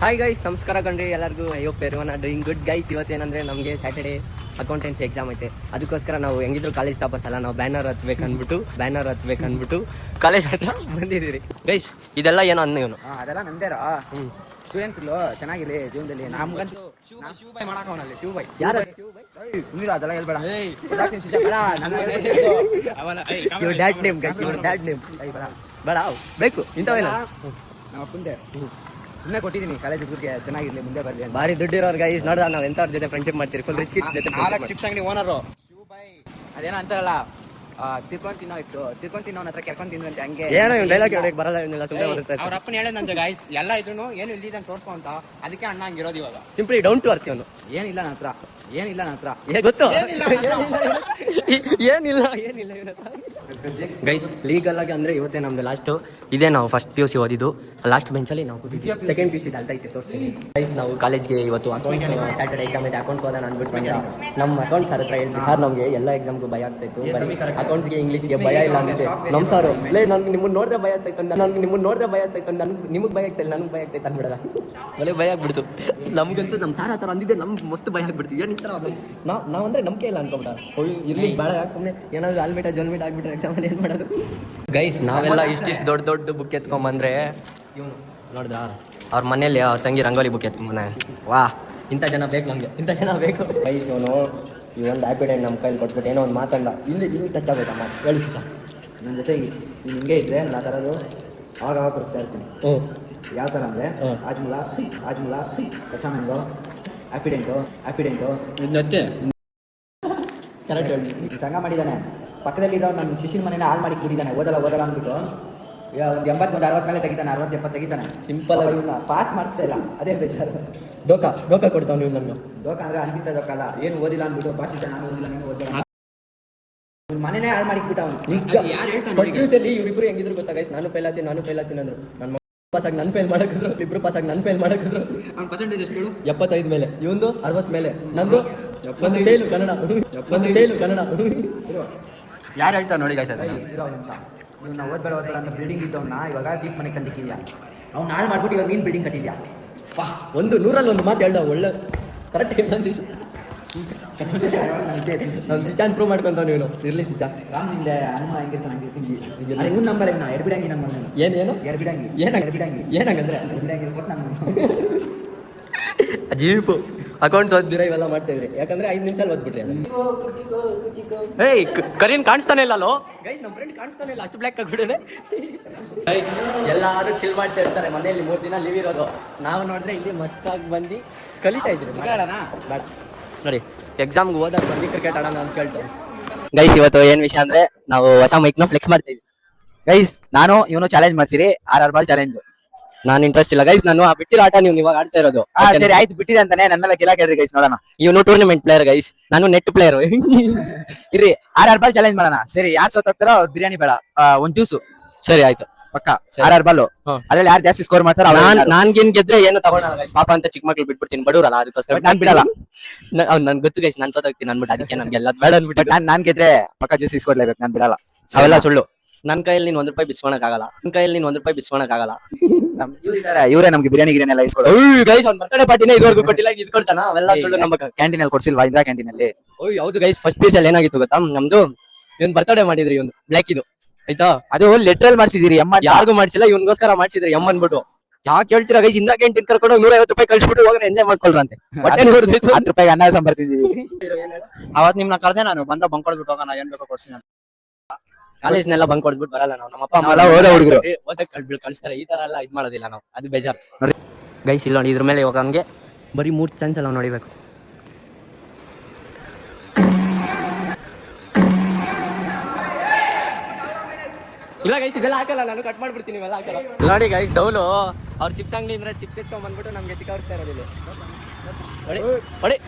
Hi guys, ನಮಸ್ಕಾರ ಕಣ್ರಿ ಎಲ್ಲರಿಗೂ. I hope everyone are doing good guys. ಇವತ್ತೇನಂದರೆ ನಮಗೆ ಸ್ಯಾಟರ್ಡೇ ಅಕೌಂಟೆನ್ಸಿ ಎಕ್ಸಾಮ್ ಐತೆ. ಅದಕ್ಕೋಸ್ಕರ ನಾವು ಹೆಂಗಿದ್ರು ಕಾಲೇಜ್ ಟಾಪರ್ಸ್ ಅಲ್ಲ, ನಾವು ಬ್ಯಾನರ್ ಹತ್ಬೇಕನ್ಬಿಟ್ಟು ಕಾಲೇಜ್ ಹತ್ರ ಬಂದಿದ್ದೀರಿ ಗೈಸ್. ಇದೆಲ್ಲ ಏನೋ ಅಂದ ಇವನು. ಅದೆಲ್ಲ ನಂದೇರ ಸ್ಟೂಡೆಂಟ್ಸ್ಗಳು ಚೆನ್ನಾಗಿರಲಿ ಜೀವನದಲ್ಲಿ. ನಮ್ಗಂತೂ ಶಿವಬಾಯ್ ಮಾಡಾಕವನಲ್ಲಿ ಶಿವಬಾಯ್ ಯಾರು ಸುಂದರ ಅದೆಲ್ಲ ಹೇಳ್ಬೇಡ. ಇವ್ರ ಡ್ಯಾಡ್ ನೇಮ್ ಗೈಸ್, ಇವ್ರ ಡ್ಯಾಡ್ ನೇಮ್ ಬೇಡ ಬೇಕು ಇಂಥವೇನ. ನಾವು ಮುಂದೆ ಸುಮ್ಮನೆ ಕೊಟ್ಟಿದ್ದೀನಿ ಕಾಲೇಜ್ ಹುಡುಗರಿಗೆ ಚೆನ್ನಾಗಿರ್ಲಿ, ಮುಂದೆ ಬರಲಿ. ಭಾರಿ ದುಡ್ಡಿರೋರು ಗೈಸ್. ನೋಡ್ದ ನಾವು ಎಂಥವ್ರ ಜೊತೆ ಫ್ರೆಂಡ್ಶಿಪ್ ಮಾಡ್ತೀರಿ, ಫುಲ್ ರಿಚ್ ಕಿಡ್ಸ್ ಜೊತೆ. ಚಿಪ್ಸ್ ಅಂಗಡಿ ಓನರು ಶಿವಬಾಯ್ ಅದೇನೋ ಅಂತಾರಲ್ಲ, ತಿರ್ಕೊಂಡ್ ತಿನ್ನೋ ಹತ್ರ ಕೆರ್ಕೊಂಡ್ ತಿನ್ನುವಂತೆ ಹಂಗೆ ಏನೋ ಡೈಲಾಗ್ ಹೇಳಕ್ ಬರಲ್ಲ, ಇವನ್ನೆಲ್ಲ ಸುಮ್ಮನೆ ಬರುತ್ತೆ. ಅವ್ರ ಅಪ್ಪನ ಹೇಳದಂತೆ ಗಾಯ್ಸ್, ಎಲ್ಲ ಇದ್ರು ಏನು ಇಲ್ಲಿದಂಗೆ ತೋರ್ಸ್ಕೊ ಅಂತ. ಅದಕ್ಕೆ ಅಣ್ಣ ಹಂಗಿರೋದು ಇವಾಗ. ಸಿಂಪ್ಲಿ ಡೌನ್ ಟು ಅರ್ತ್ ಇವನು. ಏನಿಲ್ಲ ನನ್ನ ಹತ್ರ, ಏನಿಲ್ಲ ನನ್ನ ಹತ್ರ, ಗೊತ್ತು ಏನಿಲ್ಲ ಇವನ ಹತ್ರ ಗೈಸ್. ಲೀಗಲ್ ಆಗಿ ಅಂದ್ರೆ ಇವತ್ತೇ ನಮ್ದು ಲಾಸ್ಟ್. ಇದೇ ನಾವು ಫಸ್ಟ್ PUC ಓದಿದ್ದು ಲಾಸ್ಟ್ ಬೆಂಚಲ್ಲಿ ನಾವು ಕೂತಿದ್ವಿ. ಸೆಕೆಂಡ್ PUC ಅಲ್ತೈತೆ ತೋರಿಸ್ತೀನಿ ಗೈಸ್. ನಾವು ಕಾಲೇಜ್ಗೆ ಇವತ್ತು ಅಕೌಂಟ್ಸ್ ಸ್ಯಾಟರ್ಡೆ ಎಕ್ಸಾಮ್ ಐತೆ. ಅಕೌಂಟ್ಸ್ ಓದೋಣ ಅಂದ್ಬಿಟ್ಟು ಬಂದ ನಮ್ಮ ಅಕೌಂಟ್ಸ್ ಸರ್ ಹತ್ರ ಹೇಳ್ತೀವಿ, ಸರ್ ನಮಗೆ ಎಲ್ಲ ಎಕ್ಸಾಮ್ಗೂ ಭಯ ಆಗ್ತಾಯಿತ್ತು, ಅಕೌಂಟ್ಸ್ಗೆ ಇಂಗ್ಲೀಷ್ಗೆ ಭಯ ಇಲ್ಲ ಅಂತೆ. ನಮ್ಮ ಸಾರು ಲೇ ನಾನು ನಿಮ್ಮನ್ನು ನೋಡಿದ್ರೆ ಭಯ ಆಗ್ತಾಯಿತ್ತು, ನಿಮಗೆ ಭಯ ಆಗ್ತಾಯಿಲ್ಲ, ನನಗೆ ಭಯ ಆಗ್ತೈತೆ ಅಂದ್ಬಿಡಲ್ಲ. ಒಳ್ಳೆ ಭಯ ಆಗ್ಬಿಡ್ತು ನಮಗಂತೂ. ನಮ್ಮ ಸಾರ್ ಆ ಥರ ಅಂದಿದ್ದೆ ನಮ್ಗೆ ಮಸ್ತ್ ಭಯ ಆಗ್ಬಿಡ್ತೀವಿ. ಏನು ಈ ಥರ ನಾವು ಅಂದರೆ ನಂಬಿಕೆ ಇಲ್ಲ ಅನ್ಕೊಬಿಡ. ಇರ್ಲಿ ಬೇಡ, ಯಾಕೆ ಸುಮ್ಮನೆ ಏನಾದರೂ ಆಲ್ಮೇಟ ಜೊಲ್ಮೇಟ ಆಗ್ಬಿಟ್ರೆ ಎಕ್ಸಾಮಲ್ಲಿ ಏನು ಮಾಡೋದು ಗೈಸ್. ನಾವೆಲ್ಲ ಇಷ್ಟಿಷ್ಟು ದೊಡ್ಡ ಬುಕ್ ಎತ್ಕೊಂಬಂದ್ರೆ ಇವನು ನೋಡಿದ್ರಾ ಅವ್ರ ಮನೇಲಿ ಅವ್ರ ತಂಗಿ ರಂಗೋಲಿ ಬುಕ್ ಎತ್ಕೊಂಬನೆ. ವಾ, ಇಂಥ ಜನ ಬೇಕು ನಮಗೆ, ಇಂಥ ಜನ ಬೇಕು ಗೈಸ್. ಇವನು ಈ ಒಂದು ಹ್ಯಾಪಿಡೆಂಟ್ ನಮ್ಮ ಕೈಲಿ ಕೊಟ್ಬಿಟ್ಟು ಏನೋ ಒಂದು ಮಾತಂದ ಇಲ್ಲಿ ಟಚ್ ಆಗಬೇಕಾ ಮಾತು ಹೇಳಿ ಸರ್. ನನ್ನ ಜೊತೆ ಹಿಂಗೆ ಇದ್ದರೆ ನಾನು ಆ ಥರದ್ದು ಆವಾಗ ಕೊಡಿಸ್ತಾ ಇರ್ತೀನಿ. ಯಾವ ಥರ ಅಂದರೆ ಆಜ್ಮುಲಾ ಕಸಾಮಂಗೋ ಹ್ಯಾಪಿಡೆಂಟು ಕರೆಕ್ಟ್ ಹೇಳಿ. ಸಂಘ ಮಾಡಿದ್ದಾನೆ. ಪಕ್ಕದಲ್ಲಿರೋ ನನ್ನ ಶಿಶಿನ ಮನೇನ ಹಾಳು ಮಾಡಿ ಕೂಡಿದ್ದಾನೆ. ಓದಲ್ಲ ಅಂದ್ಬಿಟ್ಟು ಒಂದು 80 ಒಂದು 60 ಮೇಲೆ ತೆಗಿತಾನೆ, 60-70 ತೆಗಿತಾನೆ. ಸಿಂಪಲ್ ಆಗಿ ಇವನ್ನ ಪಾಸ್ ಮಾಡಿಸ್ತಾ ಅದೇ ಬೇಜಾರು. ದೋಖಾ ಕೊಡ್ತಾವ್ ನೀವು ನಮ್ಗೆ. ದೋಖ ಅಂದರೆ ಅಂತಿದ್ದ ದೋಖ ಅಲ್ಲ, ಏನು ಓದಿಲ್ಲ ಅಂದ್ಬಿಟ್ಟು ಪಾಸ್ ಇದ್ದ, ನಾನು ಓದಿಲ್ಲ ನೀನು ಓದಿಲ್ಲ ಮನೇನೇ ಹಾಳು ಮಾಡಿಬಿಟ್ಟ ಅವನು. ಇವರಿಬ್ರು ಹೆಂಗಿದ್ರು ಗೊತ್ತಾ ಗೈಸ್. ನಾನು ಫೇಲ್ ಆತೀನಿ ಅಂದ್ರು. ನನ್ನ ಪಾಸಾಗಿ ನಾನು ಫೇಲ್ ಮಾಡಕಿದ್ರು, ಇಬ್ರು ಪಾಸಾಗಿ ನಾನು ಫೇಲ್ ಮಾಡಕಿದ್ರು. ಅವ್ನ ಪರ್ಸೆಂಟೇಜ್ ಎಷ್ಟು? 75 ಮೇಲೆ, ಇವಂದು 60 ಮೇಲೆ, ನಂದು 75 ಕನ್ನಡ. ಯಾರು ಹೇಳ್ತಾರೆ ನೋಡಿ ಗೈಸ್. ಇರೋ ನಿಮಿಷ, ನಾವು ಓದ್ಬೇಡ ಅಂತ ಬಿಲ್ಡಿಂಗ್ ಇದ್ದವನ್ನ ಇವಾಗ ಸೀಟ್ ಮನೆಗೆ ತಂದಿಕ್ಕಿದ್ಯಾ. ಅವ್ನು ಹಾಳು ಮಾಡ್ಬಿಟ್ಟು ಇವಾಗ ನೀನು ಬಿಲ್ಡಿಂಗ್ ಕಟ್ಟಿದ್ಯಾ. ಒಂದು 100ರಲ್ಲಿ ಒಂದು ಮಾತು ಹೇಳ್ದ ಒಳ್ಳೆ ಕರೆಕ್ಟ್. ನಾನು ಸಿಚಾನ್ ಪ್ರೂವ್ ಮಾಡ್ಕೊಂತಾವ ನೀನು. ಇರ್ಲಿ ಸಿಚಾ ರಾಮ್ ನಿಂದೆ ಹನುಮ ಹೆಂಗಿರ್ತಾನೆ ಹಂಗಿರ್ತೀನಿ. ಇವ್ನ ನಂಬರ್ ಇವ್ನ ಎಡ್ಬಿಡಂಗಿ ನಮ್ಮ ಏನು ಎಡ್ಬಿಡಂಗಿ ಏನಂಗಂದ್ರೆ ಎಡ್ಬಿಡಂಗಿ ಗೊತ್ತು ನಾನು. ಜೀಪು ಅಕೌಂಟ್ಸ್ ಓದ್ದಿರ ಇವೆಲ್ಲ ಮಾಡ್ತಿದ್ರಿ, ಯಾಕಂದ್ರೆ 5 ನಿಮಿಷ ಓದ್ಬಿಟ್ರಿ. ಏಯ್ ಕರೀನ್ ಕಾಣಿಸ್ತಾನೆ ಇಲ್ಲ ಅಲ್ಲೋ ಗೈಸ್, ನಮ್ಮ ಫ್ರೆಂಡ್ ಕಾಣಿಸ್ತಾನೆ ಇಲ್ಲ, ಅಷ್ಟು ಬ್ಲ್ಯಾಕ್ ಆಗ್ಬಿಟ್ಟಿದೆ ಗೈಸ್. ಎಲ್ಲಾರು ಚಿಲ್ ಮಾಡ್ತಾ ಇರ್ತಾರೆ ಮನೆಯಲ್ಲಿ, 3 ದಿನ ಲೀವ್ ಇರೋದು. ನಾವು ನೋಡಿದ್ರೆ ಇಲ್ಲಿ ಮಸ್ತಾಗಿ ಬಂದು ಕಲಿತಾ ಇದ್ರಿ. ಬಟ್ ನೋಡಿ, ಎಕ್ಸಾಮ್ಗೆ ಹೋದಾಗ ಬಂದು ಕ್ರಿಕೆಟ್ ಆಡೋಣ ಅಂತ ಕೇಳ್ತಾರೆ ಗೈಸ್. ಇವತ್ತು ಏನ್ ವಿಷಯ ಅಂದ್ರೆ ನಾವು ಹೊಸ ಮೈಕ್ನ ಫ್ಲೆಕ್ಸ್ ಮಾಡ್ತೀವಿ ಗೈಸ್. ನಾನು ಇವನು ಚಾಲೆಂಜ್ ಮಾಡ್ತೀರಿ, RR ಬಾಲ್ ಚಾಲೆಂಜ್. ನಾನು ಇಂಟ್ರೆಸ್ಟ್ ಇಲ್ಲ ಗೈಸ್, ನಾನು ಬಿಟ್ಟಿರೋ ಆಟ ನೀವು ಇವಾಗ ಆಡ್ತಾ ಇರೋದು. ಸರಿ ಆಯ್ತು, ಬಿಟ್ಟಿದೆ ಅಂತಾನೆ ನನ್ನ ಮೇಲೆ ಗಿಲ ಕೇಳ್ರಿ ಗೈಸ್, ನೋಡೋಣ. ಇವನು ಟೂರ್ನಮೆಂಟ್ ಪ್ಲೇಯರ್ ಗೈಸ್, ನಾನು ನೆಟ್ ಪ್ಲೇಯರ್. ಇರ್ರಿ, RR ಬಾಲ್ ಚಾಲೆಂಜ್ ಮಾಡೋಣ. ಸರಿ, ಯಾರು ಸೋತಾಗ್ತಾರೋ ಅವ್ರು ಬಿರಿಯಾನಿ ಬೇಡ, ಒಂದು ಜ್ಯೂಸು. ಸರಿ ಆಯ್ತು, ಪಕ್ಕ. RR ಬಾಲ್ ಅದ್ರಲ್ಲಿ ಯಾರು ಜಾಸ್ತಿ ಸ್ಕೋರ್ ಮಾಡ್ತಾರೋ ನಾನ್ಗೇನ್ ಗೆದ್ರೆ ಏನು ತಗೊಳಲ್ಲ ಗೈಸ್. ಪಾಪ ಅಂತ ಚಿಕ್ಕ ಮಕ್ಳು ಬಿಟ್ಬಿಡ್ತೀನಿ, ಬಡವ್ರಲ್ಲ, ಅದಕ್ಕೋಸ್ಕರ ನಾನ್ ಬಿಡಲ್ಲ. ನನ್ ಗೊತ್ತು ಗೈಸ್, ನಾನು ಸೋತಾಗ್ತೀನಿ ಅನ್ಬಿಟ್ಟು ಅದಕ್ಕೆ ನನ್ಗೆ ಎಲ್ಲ ಬೇಡ ಅನ್ಬಿಟ್ಟು. ನಾನ್ ಗೆದ್ರೆ ಪಕ್ಕ ಜ್ಯೂಸ್ ಇಸ್ಕೊಡ್ಲೇಬೇಕು, ನಾನು ಬಿಡಲ್ಲ. ಅವೆಲ್ಲ ಸುಳ್ಳು. ನನ್ನ ಕೈಯಲ್ಲಿ ನೀನ್ ₹1 ಬಿಸ್ಕೊಳಕ್ಕಾಗಲ್ಲ. ಇವರೇ ನಮ್ಗೆ ಬಿರಿಯಾನಿ ಗಿರಿಯಾನಿ ಎಲ್ಲ ಇಸ್ಕೊಡ ಗೈಸ್. ಅವ್ನ ಬರ್ತಡೇ ಪಾರ್ಟಿನೇ ಇದುವರೆಗೂ ಕೊಟ್ಟಿಲ್ಲ, ಇದು ಕೊಡ್ತಾನ. ಅವೆಲ್ಲ ಸುಳ್ಳು. ನಮ್ಮ ಕ್ಯಾಂಟೀನ್ ಅಲ್ಲಿ ಕೊಡ್ಸಿಲ್ವಾ? ಇಂದಿರಾ ಕ್ಯಾಂಟೀನ್ ಅಲ್ಲಿ. ಹೌದು ಗೈಸ್, ಫಸ್ಟ್ ಪೀಸ್ ಅಲ್ಲಿ ಏನಾಗಿತ್ತು ಗೊತ್ತಾ, ನಮ್ದು ಇವನ್ ಬರ್ತಡೇ ಮಾಡಿದ್ರಿ, ಇವನು ಬ್ಲ್ಯಾಕ್ ಇದು ಆಯ್ತಾ. ಅದು ಲೆಟ್ರಲ್ ಮಾಡ್ಸಿದಿರಿ, ಯಾರಿಗೂ ಮಾಡ್ಸಿಲ್ಲ, ಇವನ್ಗೋಸ್ಕರ ಮಾಡ್ಸಿದ್ರಿ ಎಮ್ ಅಂದ್ಬಿಟ್ಟು. ಯಾಕೆ ಹೇಳ್ತೀರಾ ಗೈಸ್? ಇಂದಿರಾ ಕ್ಯಾಂಟೀನ್ ಕರ್ಕೊಂಡು ₹150 ಕಳ್ಸಿಬಿಟ್ಟು ಹೋಗ್ರೆ ಎಂಜಾಯ್ ಮಾಡ್ಕೊಳ್ರಂತೆ. ₹10 ಅನ್ನ ಸಾಂಬಾರ್ ತಿಂದಿದ್ದೀವಿ. ಅವತ್ ನಿಮ್ನ ಕರೆದೆ, ನಾನು ಬಂದ ಬಂಕ್ ಕೊಡ್ಬಿಟ್ಟು ಹೋಗೋಣ, ಏನ್ ಬೇಕೋ ಕೊಡ್ತೀನಿ. ಕಾಲೇಜ್ನೆಲ್ಲ ಬಂಕ್ ಕೊಡ್ಬಿಟ್ಟು ಬರಲ್ಲ ನಾವು. ನಮ್ಮ ಅಪ್ಪ ಅಮ್ಮ ಓದೋ ಹುಡುಗರು ಓದಕ್ ಕಳಿಸ್ತಾರೆ. ಈ ತರ ಎಲ್ಲ ಇದ್ ಮಾಡೋದಿಲ್ಲ ನಾವು, ಅದು ಬೇಜಾರ್ ಗೈಸ್. ಇಲ್ಲ ನೋಡಿ, ಇದ್ರ ಮೇಲೆ ಇವಾಗ ಹಂಗೆ ಬರೀ 3 ಚಾನ್ಸ್ ಎಲ್ಲ ನೋಡಿಬೇಕು. ಇಲ್ಲ ಗೈಸ್, ಇದೆಲ್ಲ ಹಾಕಲ್ಲ, ನಾನು ಕಟ್ ಮಾಡ್ಬಿಡ್ತೀನಿ, ಇವೆಲ್ಲ ಹಾಕಲ್ಲ. ನೋಡಿ ಗೈಸ್, ಡೌಲು ಅವ್ರ ಚಿಪ್ಸ್ ಅಂಗಡಿ ಅಂದ್ರೆ ಚಿಪ್ಸ್ ಎತ್ಕೊಂಡ್ ಬಂದ್ಬಿಟ್ಟು ನಮ್ಗೆ ತಿಕ್ಕಾಡ್ತಾ ಇರೋದಿಲ್ಲ. ಹೊಡೆ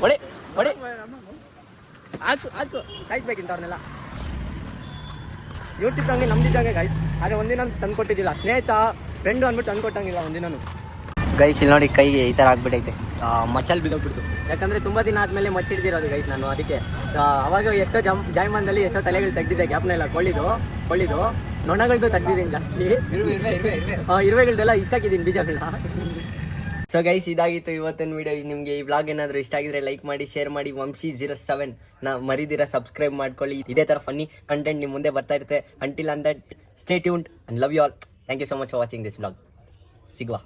ಆಯ್ತು ಸಾಯಿಸ್ಬೇಕಿಂತ ಅವ್ರನ್ನೆಲ್ಲ. ಇವ್ರ ಚಿಪ್ಸ್ ಅಂಗಡಿ ನಮ್ದಿದ್ದಂಗೆ ಗೈಸ್, ಆದರೆ ಒಂದಿನ ತಂದು ಕೊಟ್ಟಿದ್ದಿಲ್ಲ. ಸ್ನೇಹಿತ ಫ್ರೆಂಡು ಅಂದ್ಬಿಟ್ಟು ತಂದು ಕೊಟ್ಟಂಗಿಲ್ಲ ಒಂದಿನೂ ಗೈಸ್. ಇಲ್ಲಿ ನೋಡಿ, ಕೈಗೆ ಈ ಥರ ಆಗ್ಬಿಟ್ಟೈತೆ, ಮಚ್ಚಲ್ಲಿ ಬಿದ್ದೋಗ್ಬಿಡ್ತು. ಯಾಕಂದರೆ ತುಂಬ ದಿನ ಆದಮೇಲೆ ಮಚ್ಚಿಡ್ದಿರೋದು ಗೈಸ್ ನಾನು. ಅದಕ್ಕೆ ಅವಾಗ ಎಷ್ಟೋ ಜಾಯ್ಮಾನ್ದಲ್ಲಿ ಎಷ್ಟೋ ತಲೆಗಳು ತೆಗ್ದಿದ್ದೆ, ಗ್ಯಾಪ್ನೆಲ್ಲ ಕೊಳ್ಳಿದು ನೊಣಗಳದ್ದು ತೆಗ್ದಿದ್ದೀನಿ ಜಾಸ್ತಿ. ಇರುವೆಗಳ್ದೆಲ್ಲ ಇಸ್ಕಾಕಿದ್ದೀನಿ ಬೀಜಗಳನ್ನ. ಸೊ ಗೈಸ್ ಇದಾಗಿತ್ತು ಇವತ್ತಿನ ವಿಡಿಯೋ. ನಿಮಗೆ ಈ ವ್ಲಾಗ್ ಏನಾದರೂ ಇಷ್ಟ ಆಗಿದ್ರೆ ಲೈಕ್ ಮಾಡಿ, ಶೇರ್ ಮಾಡಿ. ವಂಶಿ07 ಮರಿದಿರ ಸಬ್ಸ್ಕ್ರೈಬ್ ಮಾಡ್ಕೊಳ್ಳಿ. ಇದೇ ಥರ ಫನ್ನಿ ಕಂಟೆಂಟ್ ನಿಮ್ಮ ಮುಂದೆ ಬರ್ತಾ ಇರುತ್ತೆ. Until and that stay tuned and love you all. Thank you so much for watching this vlog. ಸಿಗುವ.